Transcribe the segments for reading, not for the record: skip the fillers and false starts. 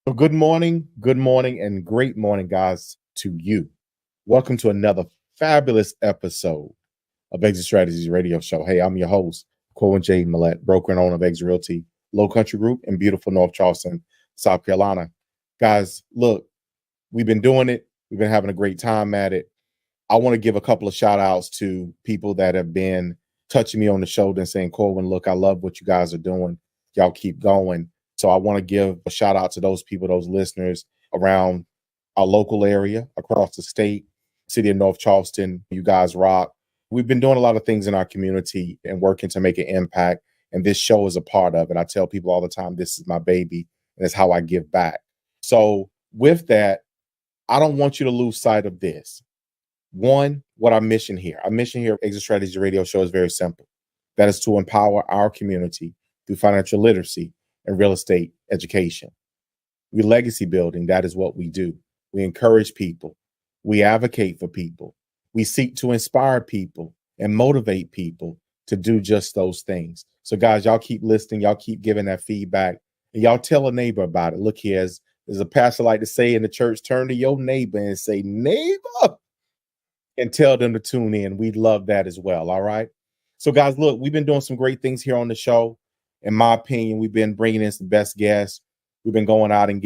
So good morning, and great morning, guys, to you. Welcome to another fabulous episode of Exit Strategies Radio Show. Hey, I'm your host, Corwyn J, Melette, broker and owner of Exit Realty, Low Country Group in beautiful North Charleston, South Carolina. Guys, look, we've been doing it. We've been having a great time at it. I want to give a couple of shout outs to people that have been touching me on the shoulder and saying, Corwyn, look, I love what you guys are doing. Y'all keep going. So I want to give a shout out to those people, those listeners around our local area, across the state, city of North Charleston. You guys rock. We've been doing a lot of things in our community and working to make an impact. And this show is a part of it. I tell people all the time, this is my baby, and it's how I give back. So with that, I don't want you to lose sight of this. One, what our mission here at Exit Strategy Radio Show is very simple. That is to empower our community through financial literacy and real estate education. We legacy building. That is what we do. We encourage people. We advocate for people. We seek to inspire people and motivate people to do just those things. So guys, y'all keep listening. Y'all keep giving that feedback, and y'all tell a neighbor about it. Look here, as a pastor like to say in the church, turn to your neighbor and say, neighbor, and tell them to tune in. We'd love that as well. All right. So guys, look, we've been doing some great things here on the show. In my opinion, we've been bringing in some best guests. We've been going out and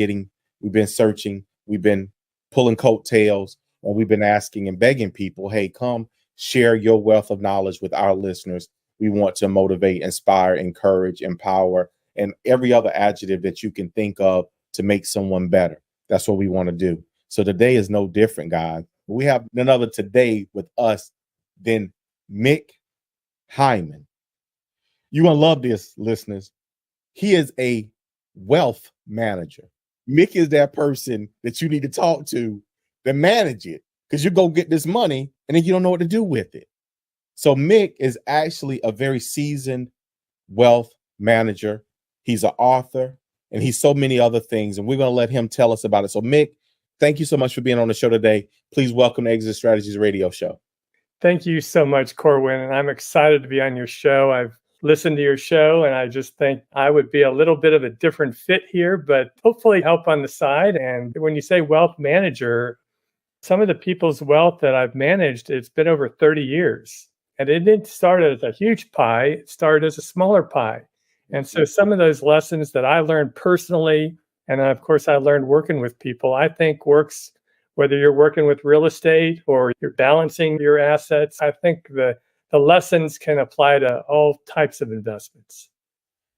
we've been searching, we've been pulling coattails, and we've been asking and begging people, hey, come share your wealth of knowledge with our listeners. We want to motivate, inspire, encourage, empower, and every other adjective that you can think of to make someone better. That's what we want to do. So today is no different, guys. We have none other today with us than Mick Heyman. You're going to love this, listeners. He is a wealth manager. Mick is that person that you need to talk to manage it, because you go get this money and then you don't know what to do with it. So Mick is actually a very seasoned wealth manager. He's an author, and he's so many other things, and we're going to let him tell us about it. So Mick, thank you so much for being on the show today. Please welcome to Exit Strategies Radio Show. Thank you so much, Corwyn, and I'm excited to be on your show. I've listened to your show, and I just think I would be a little bit of a different fit here, but hopefully help on the side. And when you say wealth manager, some of the people's wealth that I've managed, it's been over 30 years. And it didn't start as a huge pie, it started as a smaller pie. And so some of those lessons that I learned personally, and of course I learned working with people, I think works whether you're working with real estate or you're balancing your assets. I think the lessons can apply to all types of investments.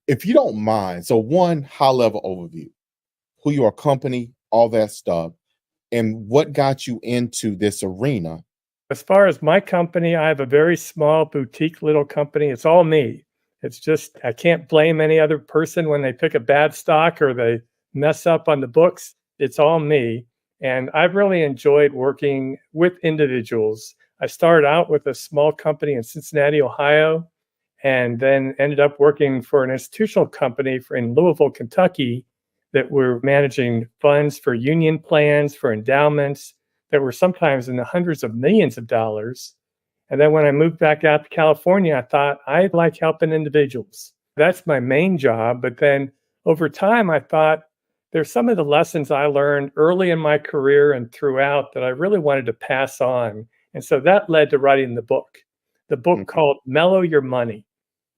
If you don't mind, so one high-level overview, who your company, all that stuff, and what got you into this arena. As far as my company, I have a very small boutique little company. It's all me. It's just, I can't blame any other person when they pick a bad stock or they mess up on the books. It's all me. And I've really enjoyed working with individuals. I started out with a small company in Cincinnati, Ohio, and then ended up working for an institutional company in Louisville, Kentucky, that were managing funds for union plans, for endowments that were sometimes in the hundreds of millions of dollars. And then when I moved back out to California, I thought I like helping individuals. That's my main job. But then over time, I thought there's some of the lessons I learned early in my career and throughout that I really wanted to pass on. And so that led to writing the book called Mellow Your Money.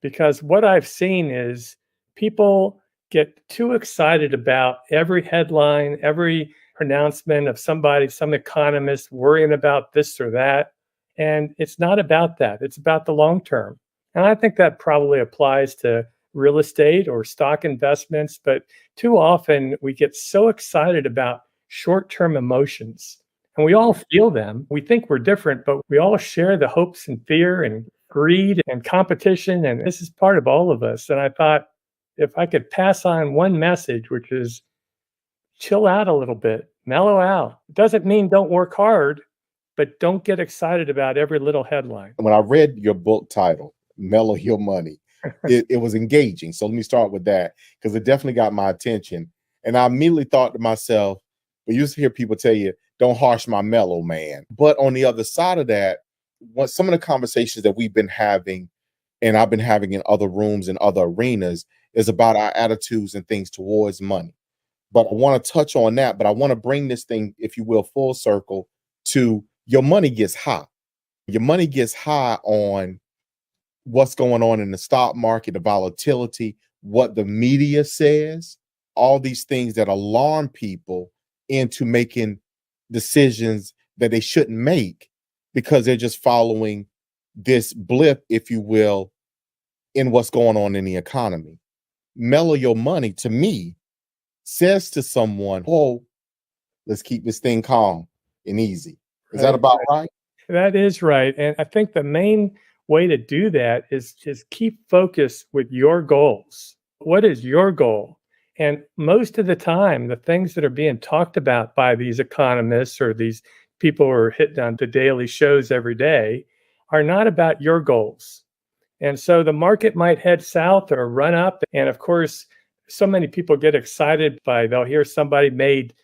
Because what I've seen is people get too excited about every headline, every pronouncement of somebody, some economist worrying about this or that. And it's not about that. It's about the long term. And I think that probably applies to real estate or stock investments. But too often we get so excited about short-term emotions. And we all feel them. We think we're different, but we all share the hopes and fear and greed and competition. And this is part of all of us. And I thought, if I could pass on one message, which is chill out a little bit, mellow out. It doesn't mean don't work hard, but don't get excited about every little headline. When I read your book title, Mellow Your Money, it was engaging. So let me start with that, because it definitely got my attention. And I immediately thought to myself, we used to hear people tell you, don't harsh my mellow man. But on the other side of that, what some of the conversations that we've been having, and I've been having in other rooms and other arenas, is about our attitudes and things towards money. But I want to touch on that. But I want to bring this thing, if you will, full circle to your money gets high. Your money gets high on what's going on in the stock market, the volatility, what the media says, all these things that alarm people into making decisions that they shouldn't make because they're just following this blip, if you will, in what's going on in the economy. Mellow your money, to me, says to someone, oh, let's keep this thing calm and easy. Is that about right? That is right. And I think the main way to do that is keep focused with your goals. What is your goal? And most of the time, the things that are being talked about by these economists or these people who are hitting on the daily shows every day are not about your goals. And so the market might head south or run up. And of course, so many people get excited they'll hear somebody made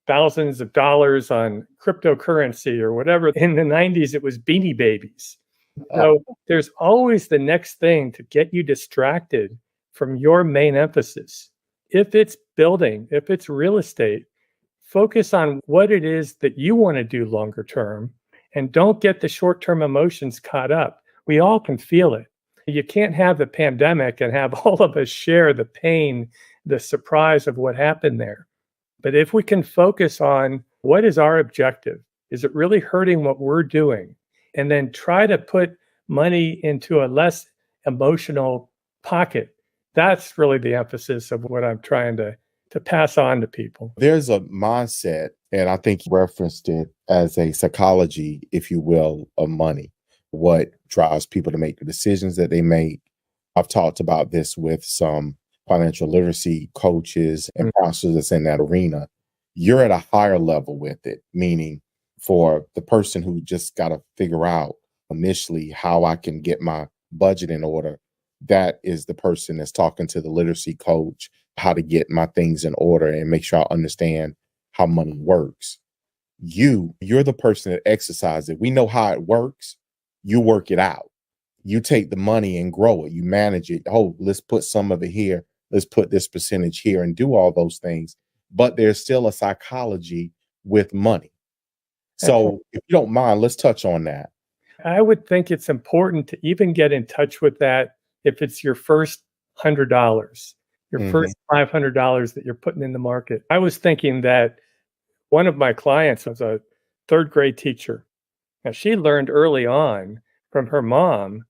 thousands of dollars on cryptocurrency or whatever. In the 90s, it was Beanie Babies. So there's always the next thing to get you distracted from your main emphasis. If it's building, if it's real estate, focus on what it is that you want to do longer term and don't get the short-term emotions caught up. We all can feel it. You can't have the pandemic and have all of us share the pain, the surprise of what happened there. But if we can focus on what is our objective, is it really hurting what we're doing? And then try to put money into a less emotional pocket. That's really the emphasis of what I'm trying to pass on to people. There's a mindset, and I think you referenced it as a psychology, if you will, of money. What drives people to make the decisions that they make. I've talked about this with some financial literacy coaches and counselors that's in that arena. You're at a higher level with it, meaning for the person who just got to figure out initially how I can get my budget in order. That is the person that's talking to the literacy coach, how to get my things in order and make sure I understand how money works. You're the person that exercises it. We know how it works. You work it out. You take the money and grow it. You manage it. Oh, let's put some of it here. Let's put this percentage here and do all those things. But there's still a psychology with money. So if you don't mind, let's touch on that. I would think it's important to even get in touch with that if it's your first $100, your first $500 that you're putting in the market. I was thinking that one of my clients was a third grade teacher. Now, she learned early on from her mom,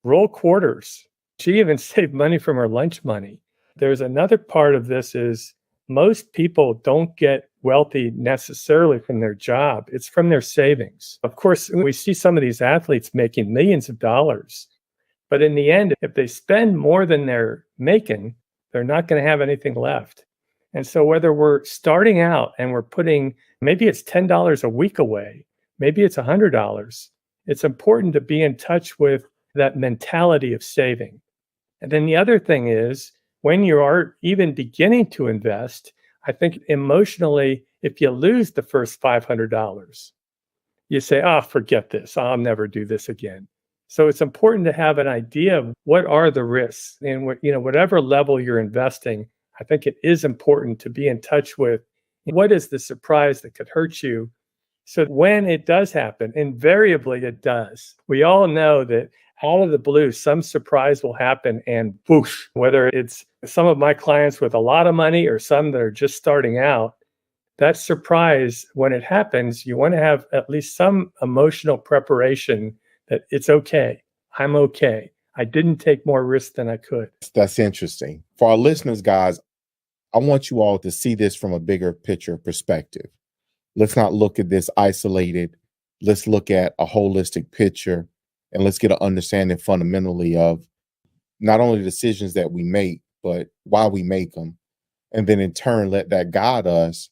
roll quarters. She even saved money from her lunch money. There's another part of this is most people don't get wealthy necessarily from their job. It's from their savings. Of course, we see some of these athletes making millions of dollars. But in the end, if they spend more than they're making, they're not going to have anything left. And so whether we're starting out and we're putting, maybe it's $10 a week away, maybe it's $100, it's important to be in touch with that mentality of saving. And then the other thing is, when you are even beginning to invest, I think emotionally, if you lose the first $500, you say, oh, forget this. I'll never do this again. So it's important to have an idea of what are the risks and whatever level you're investing. I think it is important to be in touch with what is the surprise that could hurt you. So when it does happen, invariably it does. We all know that out of the blue, some surprise will happen and whoosh, whether it's some of my clients with a lot of money or some that are just starting out, that surprise, when it happens, you want to have at least some emotional preparation that it's okay. I'm okay. I didn't take more risk than I could. That's interesting. For our listeners, guys, I want you all to see this from a bigger picture perspective. Let's not look at this isolated. Let's look at a holistic picture and let's get an understanding fundamentally of not only the decisions that we make, but why we make them. And then in turn, let that guide us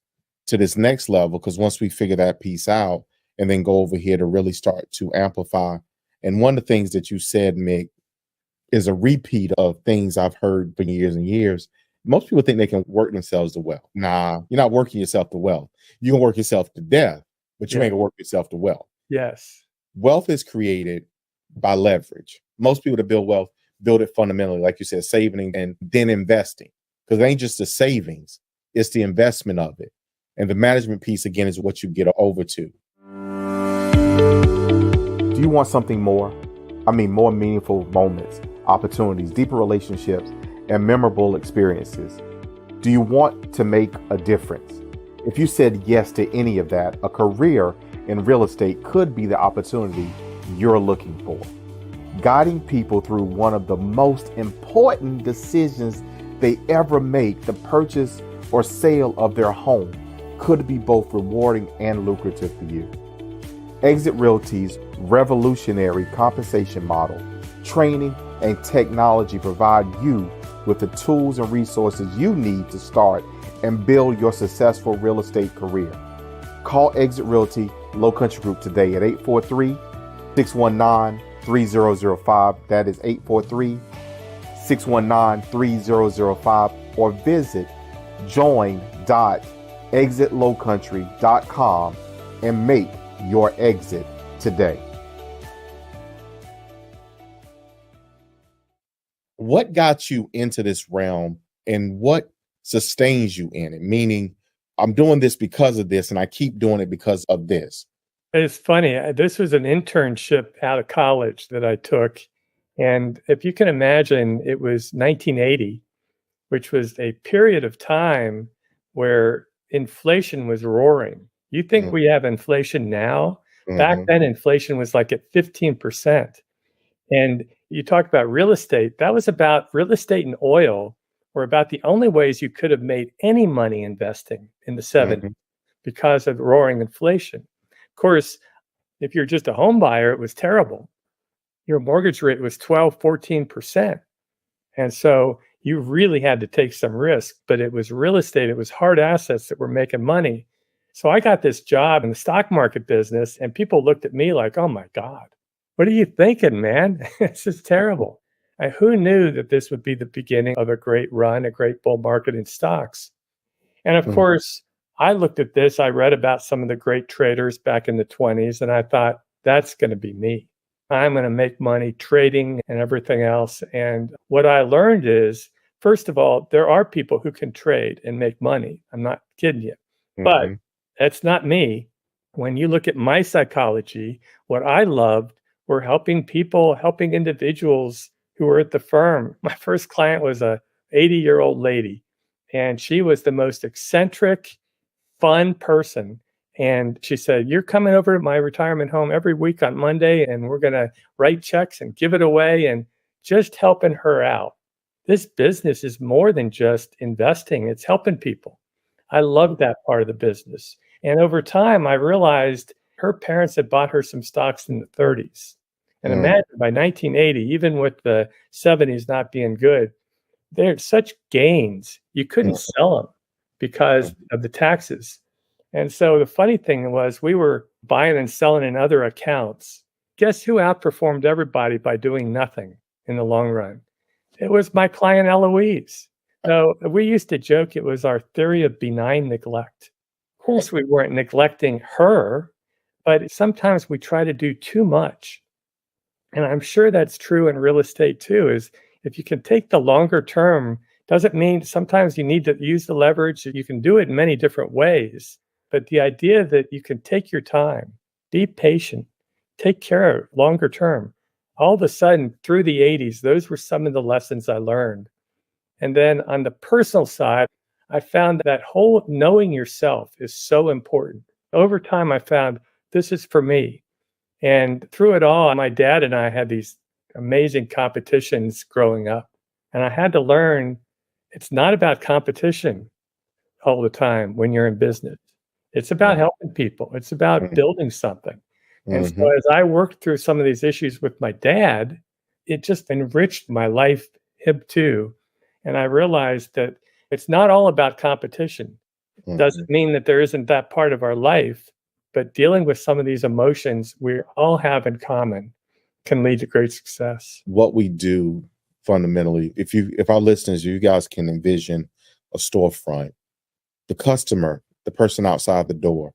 to this next level. Because once we figure that piece out and then go over here to really start to amplify. And one of the things that you said, Mick, is a repeat of things I've heard for years and years. Most people think they can work themselves to wealth. Nah, you're not working yourself to wealth. You can work yourself to death, but you ain't gonna work yourself to wealth. Yes. Wealth is created by leverage. Most people that build wealth build it fundamentally, like you said, saving and then investing. Because it ain't just the savings, It's the investment of it. And the management piece, again, is what you get over to. Do you want something more? I mean, more meaningful moments, opportunities, deeper relationships, and memorable experiences. Do you want to make a difference? If you said yes to any of that, a career in real estate could be the opportunity you're looking for. Guiding people through one of the most important decisions they ever make, the purchase or sale of their home, could be both rewarding and lucrative for you. Exit Realty's revolutionary compensation model, training, and technology provide you with the tools and resources you need to start and build your successful real estate career. Call Exit Realty Low Country Group today at 843-619-3005. That is 843-619-3005, or visit join.exitlowcountry.com and make your exit today. What got you into this realm and what sustains you in it? Meaning, I'm doing this because of this and I keep doing it because of this. It's funny. This was an internship out of college that I took. And if you can imagine, it was 1980, which was a period of time where inflation was roaring. You think we have inflation now? Back then, inflation was like at 15%. And you talk about real estate. That was about real estate and oil were about the only ways you could have made any money investing in the 70s because of roaring inflation. Of course, if you're just a home buyer, it was terrible. Your mortgage rate was 12, 14%. And so you really had to take some risk, but it was real estate. It was hard assets that were making money. So I got this job in the stock market business and people looked at me like, oh my God, what are you thinking, man? This is terrible. Who knew that this would be the beginning of a great run, a great bull market in stocks? And of course, I looked at this, I read about some of the great traders back in the 20s, and I thought, that's going to be me. I'm going to make money trading and everything else. And what I learned is, first of all, there are people who can trade and make money. I'm not kidding you. But that's not me. When you look at my psychology, what I loved were helping people, helping individuals who were at the firm. My first client was a 80-year-old lady, and she was the most eccentric, fun person. And she said, you're coming over to my retirement home every week on Monday, and we're going to write checks and give it away, and just helping her out. This business is more than just investing. It's helping people. I loved that part of the business. And over time, I realized her parents had bought her some stocks in the 30s. And imagine by 1980, even with the 70s not being good, there's such gains. You couldn't sell them because of the taxes. And so the funny thing was we were buying and selling in other accounts. Guess who outperformed everybody by doing nothing in the long run? It was my client Eloise. So we used to joke it was our theory of benign neglect. Of course, we weren't neglecting her, but sometimes we try to do too much. And I'm sure that's true in real estate too, is if you can take the longer term, doesn't mean sometimes you need to use the leverage. You can do it in many different ways. But the idea that you can take your time, be patient, take care of longer term. All of a sudden, through the 80s, those were some of the lessons I learned. And then on the personal side, I found that whole knowing yourself is so important. Over time, I found this is for me. And through it all, my dad and I had these amazing competitions growing up. And I had to learn it's not about competition all the time when you're in business. It's about helping people. It's about building something. And so as I worked through some of these issues with my dad, it just enriched my life, him too. And I realized that it's not all about competition. It doesn't mean that there isn't that part of our life, but dealing with some of these emotions we all have in common can lead to great success. What we do fundamentally, if our listeners, you guys can envision a storefront, the customer, the person outside the door,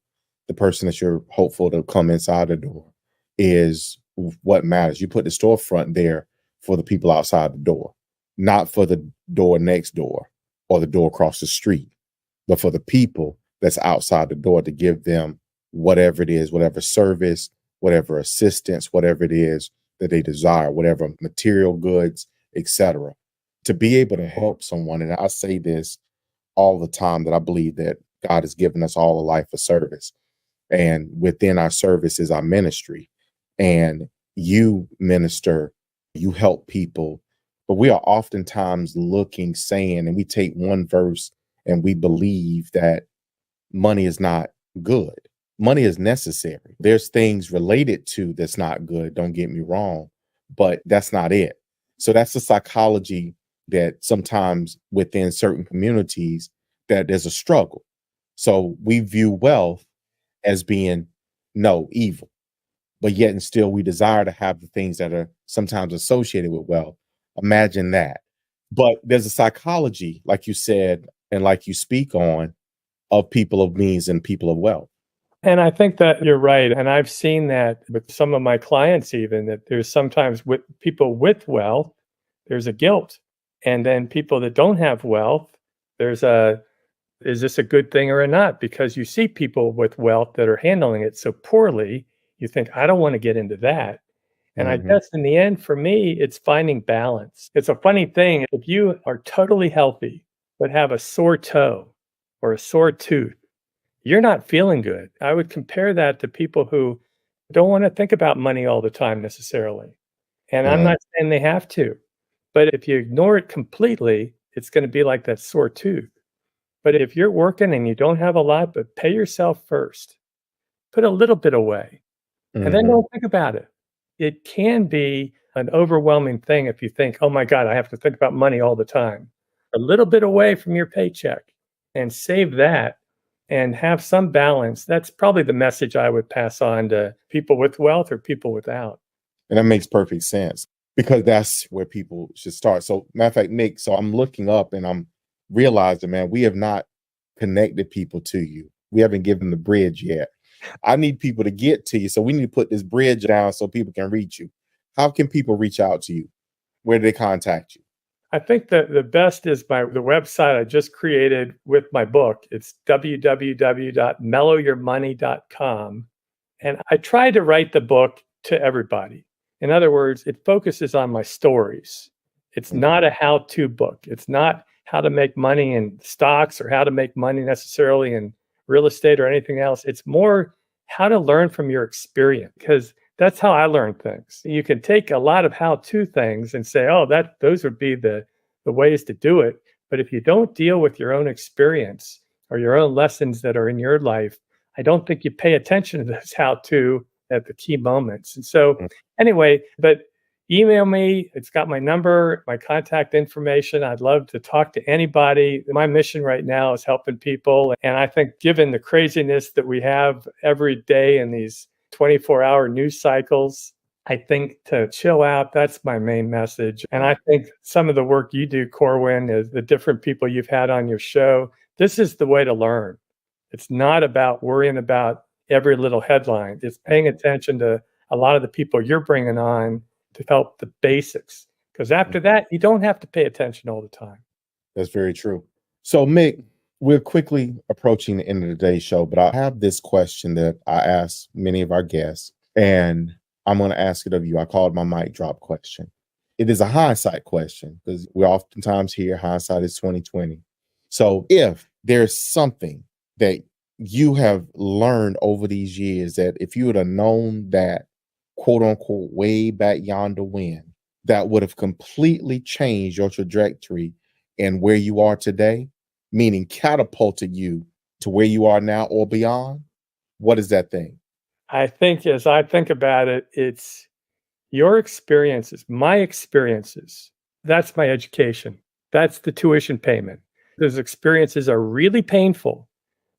the person that you're hopeful to come inside the door is what matters. You put the storefront there for the people outside the door, not for the door next door or the door across the street. but for the people that's outside the door to give them whatever it is, whatever service, whatever assistance, whatever it is that they desire, whatever material goods, etc. To be able to help someone. And I say this all the time, that I believe that God has given us all a life of service. And within our service is our ministry. And you minister, you help people. But we are oftentimes looking, saying, and we take one verse and we believe that money is not good. Money is necessary. There's things related to that's not good, don't get me wrong, but that's not it. So that's the psychology that sometimes within certain communities that there's a struggle. So we view wealth as being evil, but yet and still we desire to have the things that are sometimes associated with wealth. Imagine that. But there's a psychology, like you said, and like you speak on, of people of means and people of wealth. And I think that you're right. And I've seen that with some of my clients, even that there's sometimes with people with wealth, there's a guilt. And then people that don't have wealth, there's is this a good thing or not? Because you see people with wealth that are handling it so poorly, you think, I don't want to get into that. And I guess in the end, for me, it's finding balance. It's a funny thing. If you are totally healthy, but have a sore toe or a sore tooth, you're not feeling good. I would compare that to people who don't want to think about money all the time necessarily. And I'm not saying they have to, but if you ignore it completely, it's going to be like that sore tooth. But if you're working and you don't have a lot, but pay yourself first, put a little bit away, and then don't think about it. It can be an overwhelming thing if you think, oh my God, I have to think about money all the time. A little bit away from your paycheck and save that and have some balance. That's probably the message I would pass on to people with wealth or people without. And that makes perfect sense, because that's where people should start. So matter of fact, Mick, so I'm looking up and I'm realizing, man, we have not connected people to you. We haven't given the bridge yet. I need people to get to you. So we need to put this bridge down so people can reach you. How can people reach out to you? Where do they contact you? I think that the best is the website I just created with my book. It's www.mellowyourmoney.com. And I try to write the book to everybody. In other words, it focuses on my stories. It's not a how-to book. It's not how to make money in stocks or how to make money necessarily in real estate or anything else. It's more how to learn from your experience, because that's how I learn things. You can take a lot of how-to things and say, oh, those would be the ways to do it. But if you don't deal with your own experience or your own lessons that are in your life, I don't think you pay attention to those how-to at the key moments. And so anyway, but email me. It's got my number, my contact information. I'd love to talk to anybody. My mission right now is helping people. And I think given the craziness that we have every day in these 24-hour news cycles, I think to chill out, that's my main message. And I think some of the work you do, Corwyn, is the different people you've had on your show. This is the way to learn. It's not about worrying about every little headline. It's paying attention to a lot of the people you're bringing on to help the basics. Because after that, you don't have to pay attention all the time. That's very true. So, Mick, we're quickly approaching the end of today's show, but I have this question that I ask many of our guests, and I'm going to ask it of you. I call it my mic drop question. It is a hindsight question, because we oftentimes hear hindsight is 2020. So if there's something that you have learned over these years that if you would have known that, quote unquote, way back yonder when, that would have completely changed your trajectory and where you are today, meaning catapulted you to where you are now or beyond, what is that thing? I think as I think about it, it's your experiences, my experiences. That's my education. That's the tuition payment. Those experiences are really painful.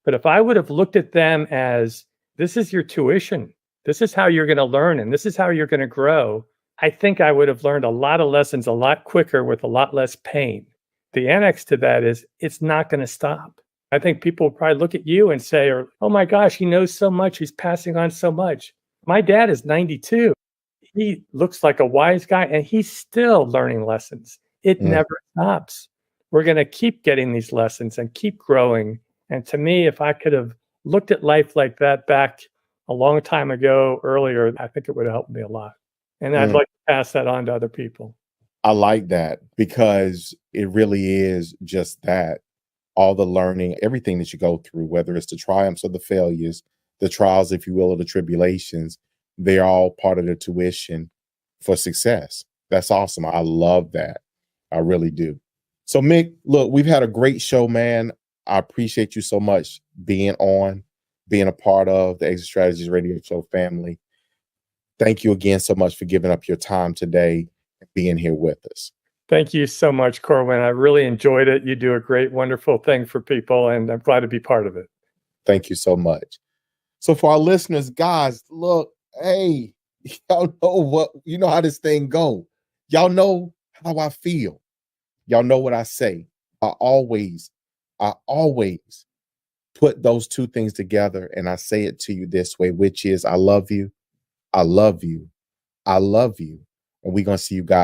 But if I would have looked at them as, this is your tuition, this is how you're going to learn, and this is how you're going to grow, I think I would have learned a lot of lessons a lot quicker with a lot less pain. The annex to that is, it's not going to stop. I think people will probably look at you and say, oh my gosh, he knows so much, he's passing on so much. My dad is 92. He looks like a wise guy, and he's still learning lessons. It never stops. We're going to keep getting these lessons and keep growing. And to me, if I could have looked at life like that back a long time ago, earlier, I think it would have helped me a lot. And I'd like to pass that on to other people. I like that because it really is just that. All the learning, everything that you go through, whether it's the triumphs or the failures, the trials, if you will, or the tribulations, they're all part of the tuition for success. That's awesome. I love that. I really do. So, Mick, look, we've had a great show, man. I appreciate you so much being a part of the Exit Strategies Radio Show family. Thank you again so much for giving up your time today and being here with us. Thank you so much, Corwyn. I really enjoyed it. You do a great, wonderful thing for people, and I'm glad to be part of it. Thank you so much. So for our listeners, guys, look, hey, y'all you know how this thing go. Y'all know how I feel. Y'all know what I say. I always put those two things together, and I say it to you this way, which is I love you, I love you, I love you. And we're going to see you guys